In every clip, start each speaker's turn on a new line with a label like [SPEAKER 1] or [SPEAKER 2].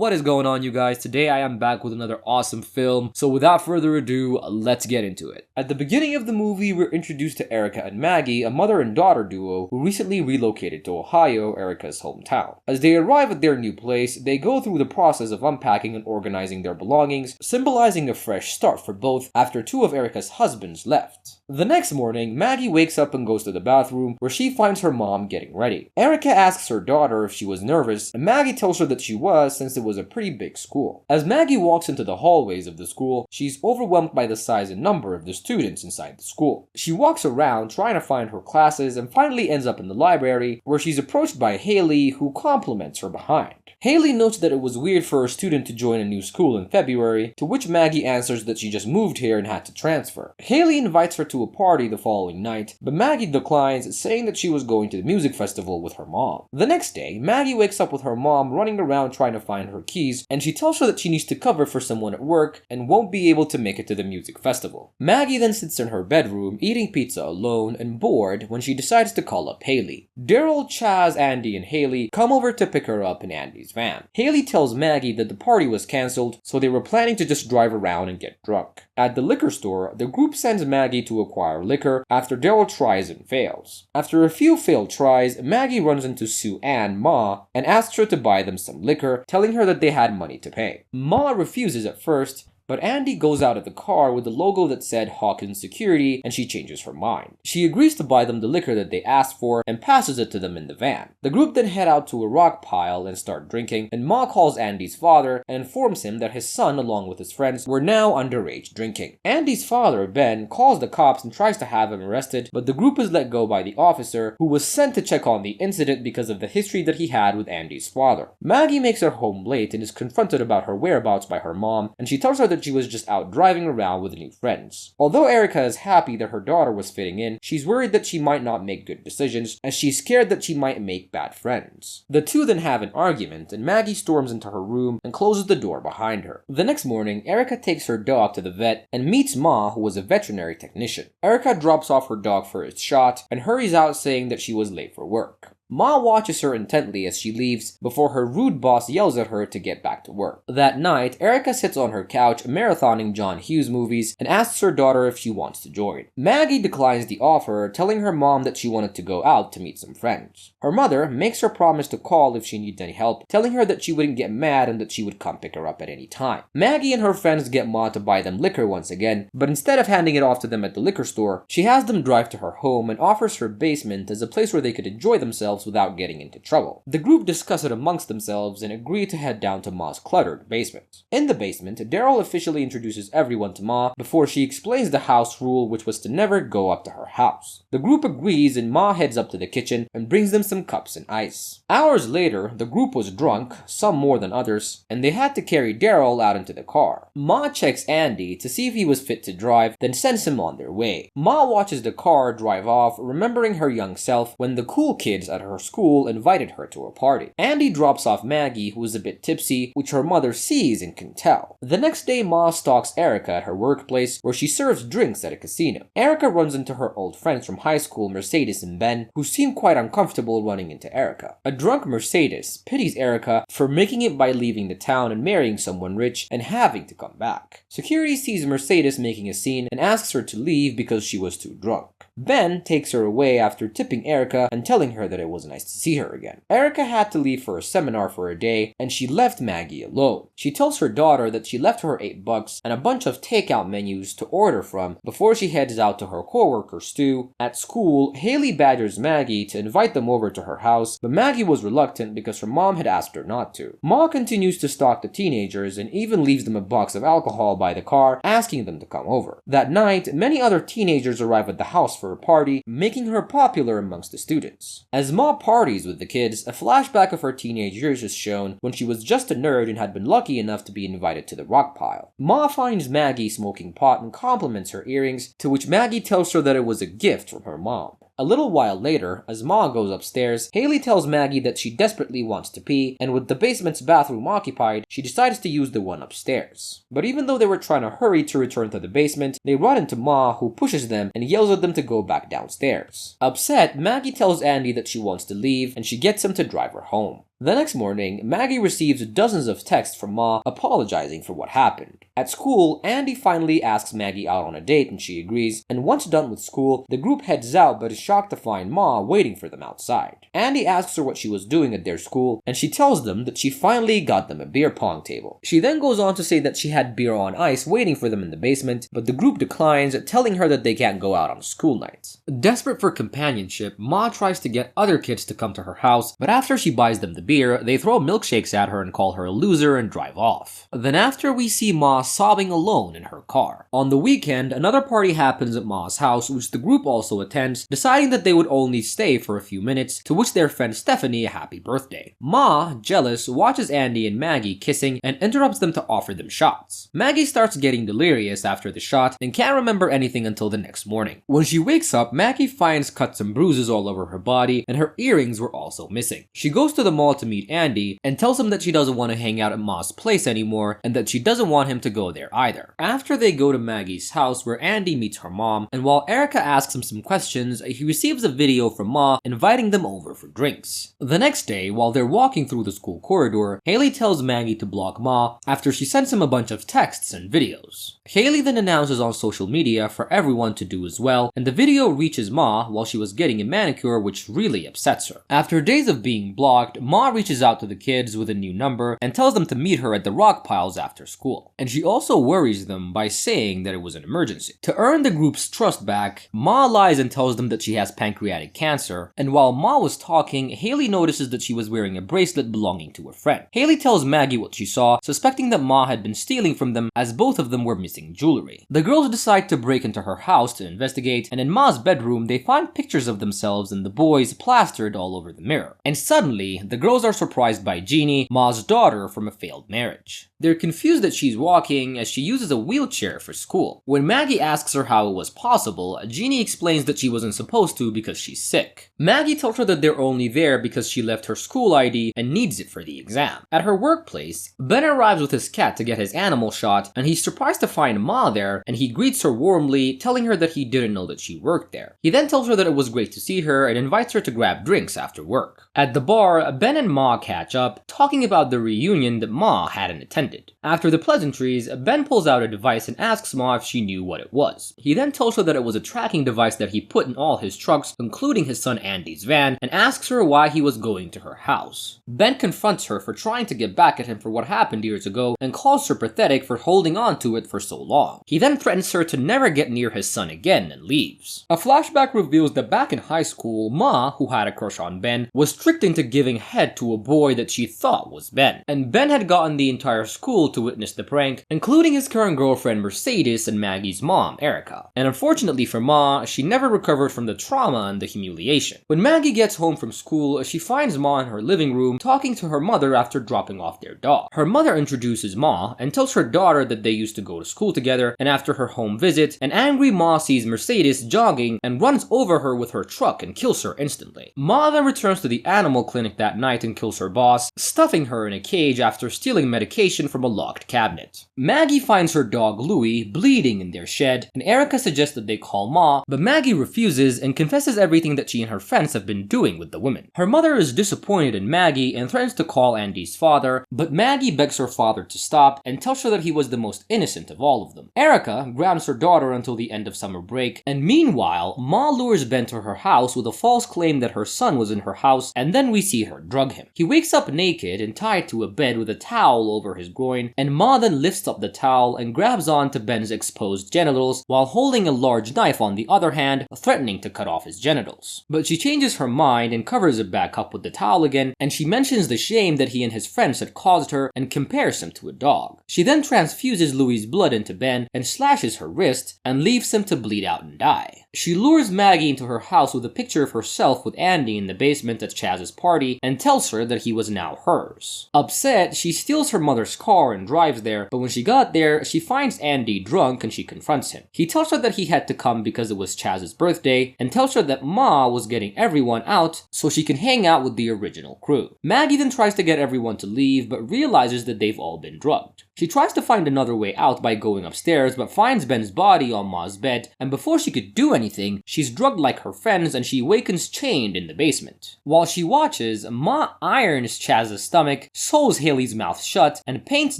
[SPEAKER 1] What is going on, you guys? Today I am back with another awesome film, so without further ado, let's get into it. At the beginning of the movie, we're introduced to Erica and Maggie, a mother and daughter duo who recently relocated to Ohio, Erica's hometown. As they arrive at their new place, they go through the process of unpacking and organizing their belongings, symbolizing a fresh start for both after two of Erica's husbands left. The next morning, Maggie wakes up and goes to the bathroom where she finds her mom getting ready. Erica asks her daughter if she was nervous, and Maggie tells her that she was since it was a pretty big school. As Maggie walks into the hallways of the school, she's overwhelmed by the size and number of the students inside the school. She walks around trying to find her classes and finally ends up in the library where she's approached by Haley, who compliments her behind. Haley notes that it was weird for a student to join a new school in February, to which Maggie answers that she just moved here and had to transfer. Haley invites her to a party the following night, but Maggie declines, saying that she was going to the music festival with her mom. The next day, Maggie wakes up with her mom running around trying to find her keys, and she tells her that she needs to cover for someone at work and won't be able to make it to the music festival. Maggie then sits in her bedroom eating pizza alone and bored when she decides to call up Haley. Daryl, Chaz, Andy, and Haley come over to pick her up in Andy's van. Haley tells Maggie that the party was cancelled, so they were planning to just drive around and get drunk. At the liquor store, the group sends Maggie to acquire liquor after Daryl tries and fails. After a few failed tries, Maggie runs into Sue Ann, Ma, and asks her to buy them some liquor, telling her that they had money to pay. Ma refuses at first, but Andy goes out of the car with the logo that said Hawkins Security, and she changes her mind. She agrees to buy them the liquor that they asked for and passes it to them in the van. The group then head out to a rock pile and start drinking, and Ma calls Andy's father and informs him that his son, along with his friends, were now underage drinking. Andy's father, Ben, calls the cops and tries to have him arrested, but the group is let go by the officer, who was sent to check on the incident because of the history that he had with Andy's father. Maggie makes her home late and is confronted about her whereabouts by her mom, and she tells her that she was just out driving around with new friends. Although Erica is happy that her daughter was fitting in, she's worried that she might not make good decisions, as she's scared that she might make bad friends. The two then have an argument, and Maggie storms into her room and closes the door behind her. The next morning, Erica takes her dog to the vet and meets Ma, who was a veterinary technician. Erica drops off her dog for its shot and hurries out, saying that she was late for work. Ma watches her intently as she leaves before her rude boss yells at her to get back to work. That night, Erica sits on her couch marathoning John Hughes movies and asks her daughter if she wants to join. Maggie declines the offer, telling her mom that she wanted to go out to meet some friends. Her mother makes her promise to call if she needs any help, telling her that she wouldn't get mad and that she would come pick her up at any time. Maggie and her friends get Ma to buy them liquor once again, but instead of handing it off to them at the liquor store, she has them drive to her home and offers her basement as a place where they could enjoy themselves without getting into trouble. The group discuss it amongst themselves and agree to head down to Ma's cluttered basement. In the basement, Daryl officially introduces everyone to Ma before she explains the house rule, which was to never go up to her house. The group agrees and Ma heads up to the kitchen and brings them some cups and ice. Hours later, the group was drunk, some more than others, and they had to carry Daryl out into the car. Ma checks Andy to see if he was fit to drive, then sends him on their way. Ma watches the car drive off, remembering her young self when the cool kids at her school invited her to a party. Andy drops off Maggie, who is a bit tipsy, which her mother sees and can tell. The next day, Ma stalks Erica at her workplace, where she serves drinks at a casino. Erica runs into her old friends from high school, Mercedes and Ben, who seem quite uncomfortable running into Erica. A drunk Mercedes pities Erica for making it by leaving the town and marrying someone rich and having to come back. Security sees Mercedes making a scene and asks her to leave because she was too drunk. Ben takes her away after tipping Erica and telling her that it was nice to see her again. Erica had to leave for a seminar for a day, and she left Maggie alone. She tells her daughter that she left her $8 and a bunch of takeout menus to order from before she heads out to her coworker Stu. At school, Haley badgers Maggie to invite them over to her house, but Maggie was reluctant because her mom had asked her not to. Ma continues to stalk the teenagers and even leaves them a box of alcohol by the car, asking them to come over. That night, many other teenagers arrive at the house for a party, making her popular amongst the students. As Ma parties with the kids, a flashback of her teenage years is shown when she was just a nerd and had been lucky enough to be invited to the rock pile. Ma finds Maggie smoking pot and compliments her earrings, to which Maggie tells her that it was a gift from her mom. A little while later, as Ma goes upstairs, Haley tells Maggie that she desperately wants to pee, and with the basement's bathroom occupied, she decides to use the one upstairs. But even though they were trying to hurry to return to the basement, they run into Ma, who pushes them and yells at them to go back downstairs. Upset, Maggie tells Andy that she wants to leave, and she gets him to drive her home. The next morning, Maggie receives dozens of texts from Ma apologizing for what happened. At school, Andy finally asks Maggie out on a date and she agrees, and once done with school, the group heads out but is shocked to find Ma waiting for them outside. Andy asks her what she was doing at their school, and she tells them that she finally got them a beer pong table. She then goes on to say that she had beer on ice waiting for them in the basement, but the group declines, telling her that they can't go out on school nights. Desperate for companionship, Ma tries to get other kids to come to her house, but after she buys them the beer, they throw milkshakes at her and call her a loser and drive off. Then after, we see Ma sobbing alone in her car. On the weekend, another party happens at Ma's house, which the group also attends, deciding that they would only stay for a few minutes, to wish their friend Stephanie a happy birthday. Ma, jealous, watches Andy and Maggie kissing and interrupts them to offer them shots. Maggie starts getting delirious after the shot and can't remember anything until the next morning. When she wakes up, Maggie finds cuts and bruises all over her body, and her earrings were also missing. She goes to the mall to meet Andy and tells him that she doesn't want to hang out at Ma's place anymore and that she doesn't want him to go there either. After, they go to Maggie's house where Andy meets her mom, and while Erica asks him some questions, he receives a video from Ma inviting them over for drinks. The next day, while they're walking through the school corridor, Haley tells Maggie to block Ma after she sends him a bunch of texts and videos. Haley then announces on social media for everyone to do as well, and the video reaches Ma while she was getting a manicure, which really upsets her. After days of being blocked, Ma reaches out to the kids with a new number and tells them to meet her at the rock piles after school. And she also worries them by saying that it was an emergency. To earn the group's trust back, Ma lies and tells them that she has pancreatic cancer, and while Ma was talking, Haley notices that she was wearing a bracelet belonging to a friend. Haley tells Maggie what she saw, suspecting that Ma had been stealing from them as both of them were missing jewelry. The girls decide to break into her house to investigate, and in Ma's bedroom they find pictures of themselves and the boys plastered all over the mirror. And suddenly, the girls are surprised by Jeannie, Ma's daughter from a failed marriage. They're confused that she's walking as she uses a wheelchair for school. When Maggie asks her how it was possible, Jeannie explains that she wasn't supposed to because she's sick. Maggie tells her that they're only there because she left her school ID and needs it for the exam. At her workplace, Ben arrives with his cat to get his animal shot, and he's surprised to find Ma there, and he greets her warmly, telling her that he didn't know that she worked there. He then tells her that it was great to see her and invites her to grab drinks after work. At the bar, Ben and Ma catch up, talking about the reunion that Ma hadn't attended. After the pleasantries, Ben pulls out a device and asks Ma if she knew what it was. He then tells her that it was a tracking device that he put in all his trucks, including his son Andy's van, and asks her why he was going to her house. Ben confronts her for trying to get back at him for what happened years ago and calls her pathetic for holding on to it for so long. He then threatens her to never get near his son again and leaves. A flashback reveals that back in high school, Ma, who had a crush on Ben, was tricked into giving head to a boy that she thought was Ben. And Ben had gotten the entire school to witness the prank, including his current girlfriend Mercedes and Maggie's mom, Erica. And unfortunately for Ma, she never recovered from the trauma and the humiliation. When Maggie gets home from school, she finds Ma in her living room talking to her mother after dropping off their dog. Her mother introduces Ma and tells her daughter that they used to go to school together, and after her home visit, an angry Ma sees Mercedes jogging and runs over her with her truck and kills her instantly. Ma then returns to the animal clinic that night and kills her boss, stuffing her in a cage after stealing medication from a locked cabinet. Maggie finds her dog Louie bleeding in their shed, and Erica suggests that they call Ma, but Maggie refuses and confesses everything that she and her friends have been doing with the women. Her mother is disappointed in Maggie and threatens to call Andy's father, but Maggie begs her father to stop and tells her that he was the most innocent of all of them. Erica grounds her daughter until the end of summer break, and meanwhile, Ma lures Ben to her house with a false claim that her son was in her house, and then we see her drug him. He wakes up naked and tied to a bed with a towel over his groin, and Ma then lifts up the towel and grabs onto Ben's exposed genitals while holding a large knife on the other hand, threatening to cut off his genitals. But she changes her mind and covers it back up with the towel again, and she mentions the shame that he and his friends had caused her and compares him to a dog. She then transfuses Louie's blood into Ben and slashes her wrist and leaves him to bleed out and die. She lures Maggie into her house with a picture of herself with Andy in the basement at Chaz's party and tells her that he was now hers. Upset, she steals her mother's car and drives there, but when she got there, she finds Andy drunk and she confronts him. He tells her that he had to come because it was Chaz's birthday and tells her that Ma was getting everyone out so she can hang out with the original crew. Maggie then tries to get everyone to leave but realizes that they've all been drugged. She tries to find another way out by going upstairs but finds Ben's body on Ma's bed, and before she could do anything, she's drugged like her friends and she awakens chained in the basement. While she watches, Ma irons Chaz's stomach, sews Haley's mouth shut, and paints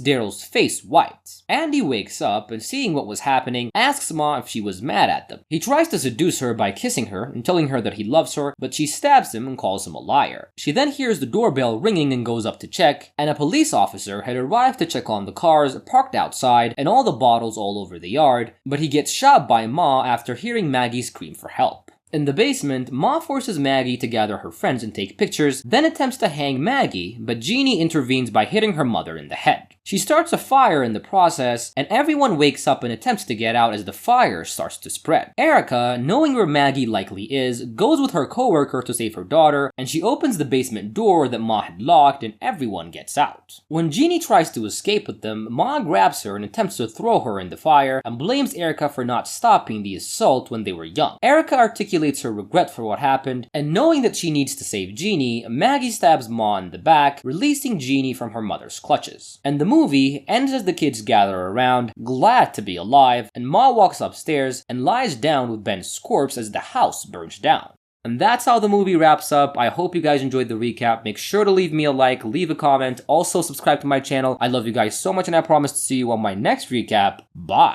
[SPEAKER 1] Daryl's face white. Andy wakes up and, seeing what was happening, asks Ma if she was mad at them. He tries to seduce her by kissing her and telling her that he loves her, but she stabs him and calls him a liar. She then hears the doorbell ringing and goes up to check, and a police officer had arrived to check on the cars parked outside and all the bottles all over the yard, but he gets shot by Ma after hearing Maggie scream for help. In the basement, Ma forces Maggie to gather her friends and take pictures, then attempts to hang Maggie, but Jeannie intervenes by hitting her mother in the head. She starts a fire in the process, and everyone wakes up and attempts to get out as the fire starts to spread. Erica, knowing where Maggie likely is, goes with her coworker to save her daughter, and she opens the basement door that Ma had locked, and everyone gets out. When Jeannie tries to escape with them, Ma grabs her and attempts to throw her in the fire, and blames Erica for not stopping the assault when they were young. Erica articulates her regret for what happened, and knowing that she needs to save Jeannie, Maggie stabs Ma in the back, releasing Jeannie from her mother's clutches. And the movie ends as the kids gather around, glad to be alive, and Ma walks upstairs and lies down with Ben's corpse as the house burns down. And that's how the movie wraps up. I hope you guys enjoyed the recap. Make sure to leave me a like, leave a comment, also subscribe to my channel. I love you guys so much and I promise to see you on my next recap. Bye!